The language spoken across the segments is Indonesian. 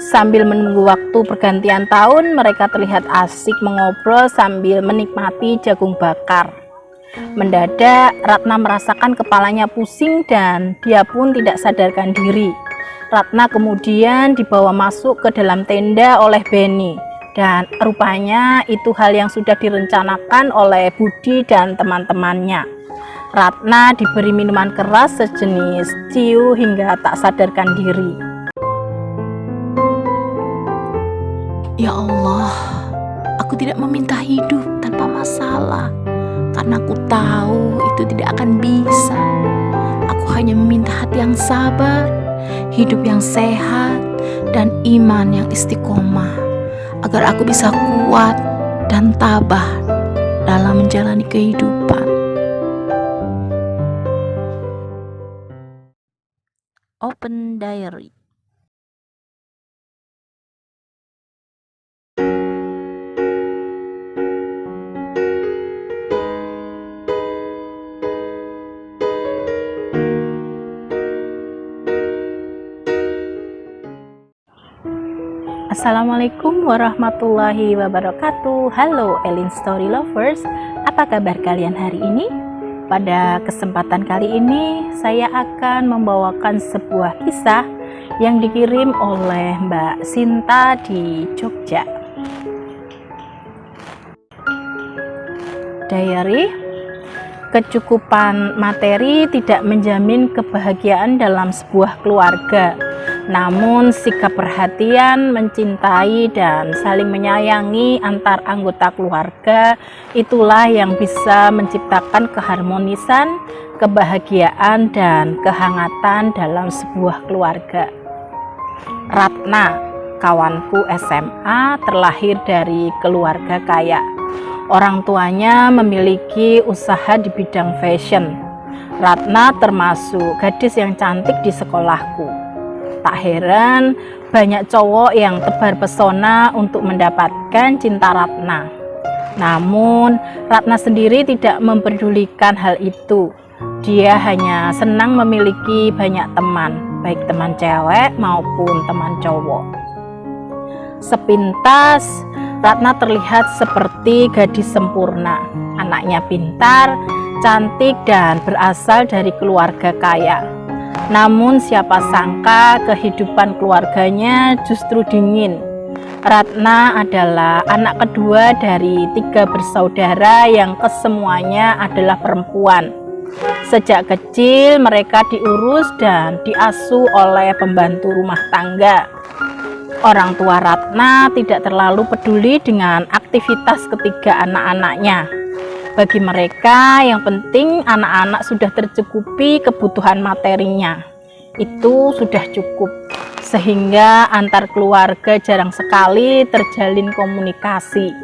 Sambil menunggu waktu pergantian tahun, mereka terlihat asik mengobrol sambil menikmati jagung bakar. Mendadak, Ratna merasakan kepalanya pusing dan dia pun tidak sadarkan diri. Ratna kemudian dibawa masuk ke dalam tenda oleh Benny, dan rupanya itu hal yang sudah direncanakan oleh Budi dan teman-temannya. Ratna diberi minuman keras sejenis ciu hingga tak sadarkan diri. Ya Allah, aku tidak meminta hidup tanpa masalah, karena aku tahu itu tidak akan bisa. Aku hanya meminta hati yang sabar, hidup yang sehat, dan iman yang istiqomah, agar aku bisa kuat dan tabah dalam menjalani kehidupan. Open Diary. Assalamualaikum warahmatullahi wabarakatuh. Halo Elin Story Lovers, apa kabar kalian hari ini? Pada kesempatan kali ini saya akan membawakan sebuah kisah yang dikirim oleh Mbak Sinta di Jogja. Diary, kecukupan materi tidak menjamin kebahagiaan dalam sebuah keluarga. Namun sikap perhatian, mencintai, dan saling menyayangi antar anggota keluarga itulah yang bisa menciptakan keharmonisan, kebahagiaan, dan kehangatan dalam sebuah keluarga. Ratna, kawanku SMA, terlahir dari keluarga kaya. Orang tuanya memiliki usaha di bidang fashion. Ratna termasuk gadis yang cantik di sekolahku. Tak heran banyak cowok yang tebar pesona untuk mendapatkan cinta Ratna. Namun Ratna sendiri tidak memperdulikan hal itu. Dia hanya senang memiliki banyak teman, baik teman cewek maupun teman cowok. Sepintas Ratna terlihat seperti gadis sempurna. Anaknya pintar, cantik, dan berasal dari keluarga kaya. Namun siapa sangka kehidupan keluarganya justru dingin. Ratna adalah anak kedua dari 3 bersaudara yang kesemuanya adalah perempuan. Sejak kecil mereka diurus dan diasuh oleh pembantu rumah tangga. Orang tua Ratna tidak terlalu peduli dengan aktivitas ketiga anak-anaknya. Bagi mereka yang penting anak-anak sudah tercukupi kebutuhan materinya. Itu sudah cukup. Sehingga antar keluarga jarang sekali terjalin komunikasi.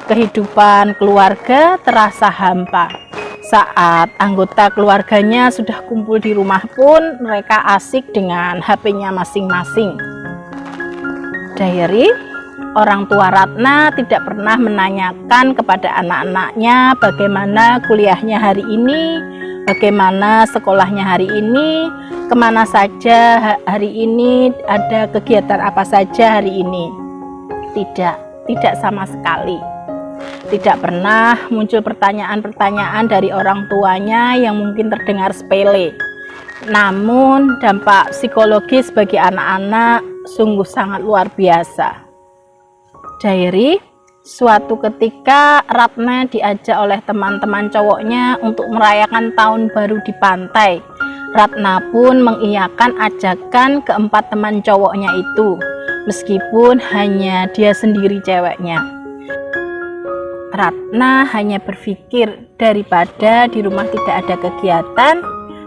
Kehidupan keluarga terasa hampa. Saat anggota keluarganya sudah kumpul di rumah pun mereka asik dengan HP-nya masing-masing. Diary, orang tua Ratna tidak pernah menanyakan kepada anak-anaknya bagaimana kuliahnya hari ini, bagaimana sekolahnya hari ini, kemana saja hari ini, ada kegiatan apa saja hari ini. Tidak sama sekali. Tidak pernah muncul pertanyaan-pertanyaan dari orang tuanya yang mungkin terdengar sepele. Namun dampak psikologis bagi anak-anak sungguh sangat luar biasa. Diary, suatu ketika Ratna diajak oleh teman-teman cowoknya untuk merayakan tahun baru di pantai. Ratna pun mengiyakan ajakan keempat teman cowoknya itu, meskipun hanya dia sendiri ceweknya. Ratna hanya berpikir daripada di rumah tidak ada kegiatan,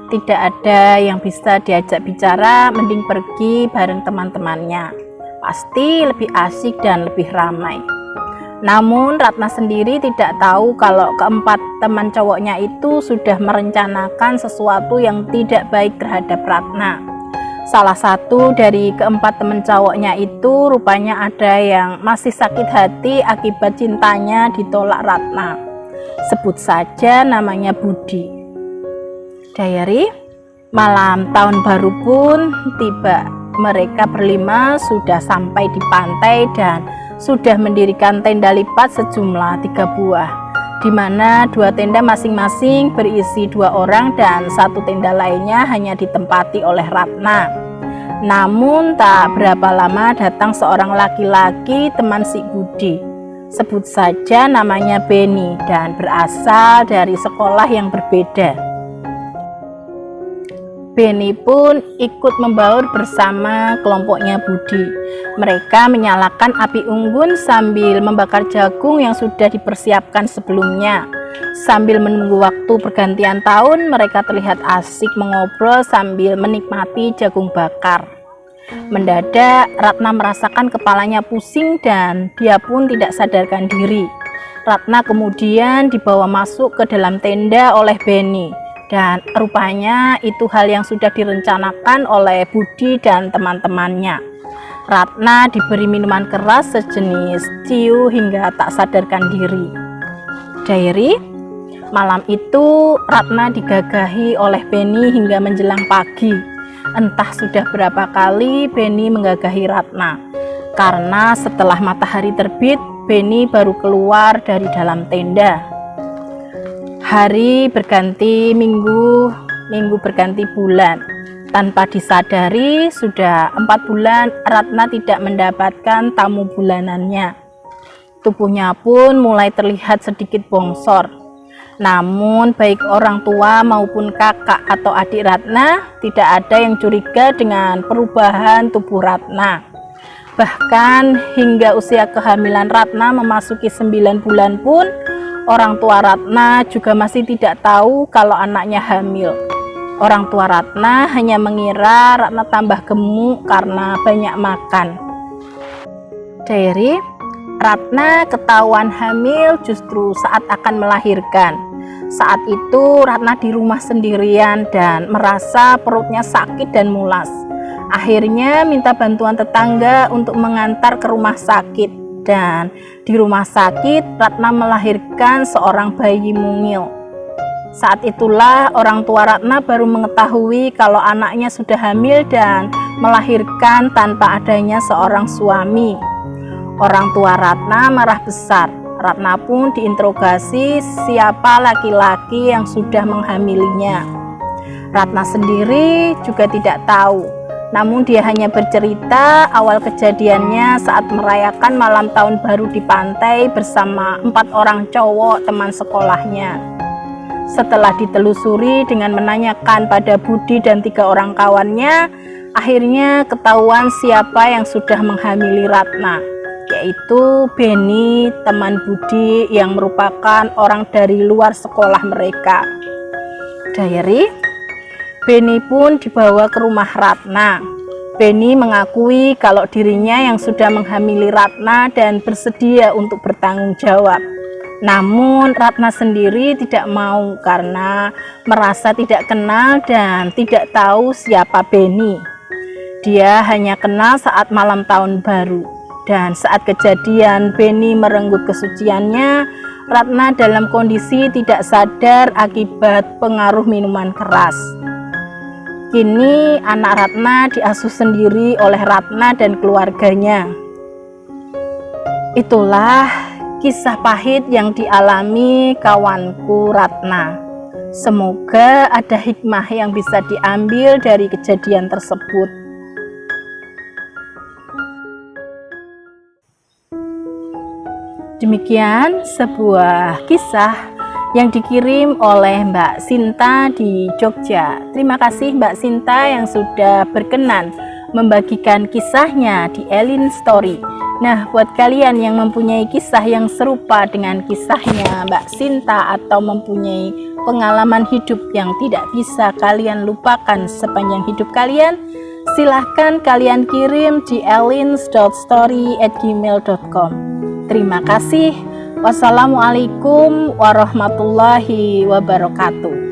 tidak ada yang bisa diajak bicara, mending pergi bareng teman-temannya. Pasti lebih asik dan lebih ramai. Namun Ratna sendiri tidak tahu kalau keempat teman cowoknya itu sudah merencanakan sesuatu yang tidak baik terhadap Ratna. Salah satu dari keempat teman cowoknya itu rupanya ada yang masih sakit hati akibat cintanya ditolak Ratna. Sebut saja namanya Budi. Diary, malam tahun baru pun tiba. mereka berlima sudah sampai di pantai dan sudah mendirikan tenda lipat sejumlah 3 buah, di mana 2 tenda masing-masing berisi 2 orang dan 1 tenda lainnya hanya ditempati oleh Ratna. Namun tak berapa lama datang seorang laki-laki teman si Budi. Sebut saja namanya Beni dan berasal dari sekolah yang berbeda. Beni pun ikut membaur bersama kelompoknya Budi. Mereka menyalakan api unggun sambil membakar jagung yang sudah dipersiapkan sebelumnya. Sambil menunggu waktu pergantian tahun, mereka terlihat asik mengobrol sambil menikmati jagung bakar. Mendadak, Ratna merasakan kepalanya pusing dan dia pun tidak sadarkan diri. Ratna kemudian dibawa masuk ke dalam tenda oleh Beni. Dan rupanya itu hal yang sudah direncanakan oleh Budi dan teman-temannya. Ratna diberi minuman keras sejenis ciu hingga tak sadarkan diri. Diary, malam itu Ratna digagahi oleh Beni hingga menjelang pagi. Entah sudah berapa kali Beni menggagahi Ratna. Karena setelah matahari terbit, Beni baru keluar dari dalam tenda. Hari berganti minggu, minggu berganti bulan. Tanpa disadari, sudah 4 bulan Ratna tidak mendapatkan tamu bulanannya. Tubuhnya pun mulai terlihat sedikit bongsor. Namun baik orang tua maupun kakak atau adik Ratna tidak ada yang curiga dengan perubahan tubuh Ratna. Bahkan hingga usia kehamilan Ratna memasuki 9 bulan pun, orang tua Ratna juga masih tidak tahu kalau anaknya hamil. Orang tua Ratna hanya mengira Ratna tambah gemuk karena banyak makan. Diary, Ratna ketahuan hamil justru saat akan melahirkan. Saat itu Ratna di rumah sendirian dan merasa perutnya sakit dan mulas. Akhirnya minta bantuan tetangga untuk mengantar ke rumah sakit. Dan di rumah sakit Ratna melahirkan seorang bayi mungil. Saat itulah orang tua Ratna baru mengetahui kalau anaknya sudah hamil dan melahirkan tanpa adanya seorang suami. Orang tua Ratna marah besar. Ratna pun diinterogasi siapa laki-laki yang sudah menghamilinya. Ratna sendiri juga tidak tahu. Namun dia hanya bercerita awal kejadiannya saat merayakan malam tahun baru di pantai bersama 4 orang cowok teman sekolahnya. Setelah ditelusuri dengan menanyakan pada Budi dan 3 orang kawannya, akhirnya ketahuan siapa yang sudah menghamili Ratna, yaitu Beni, teman Budi yang merupakan orang dari luar sekolah mereka. Diary, Beni pun dibawa ke rumah Ratna. Beni mengakui kalau dirinya yang sudah menghamili Ratna dan bersedia untuk bertanggung jawab. Namun Ratna sendiri tidak mau karena merasa tidak kenal dan tidak tahu siapa Beni. Dia hanya kenal saat malam tahun baru. Dan saat kejadian Beni merenggut kesuciannya, Ratna dalam kondisi tidak sadar akibat pengaruh minuman keras. Kini anak Ratna diasuh sendiri oleh Ratna dan keluarganya. Itulah kisah pahit yang dialami kawanku Ratna. Semoga ada hikmah yang bisa diambil dari kejadian tersebut. Demikian sebuah kisah yang dikirim oleh Mbak Sinta di Jogja. Terima kasih Mbak Sinta yang sudah berkenan membagikan kisahnya di Elin Story. Nah, buat kalian yang mempunyai kisah yang serupa dengan kisahnya Mbak Sinta atau mempunyai pengalaman hidup yang tidak bisa kalian lupakan sepanjang hidup kalian, silahkan kalian kirim di elins.story@gmail.com. Terima kasih. Wassalamualaikum warahmatullahi wabarakatuh.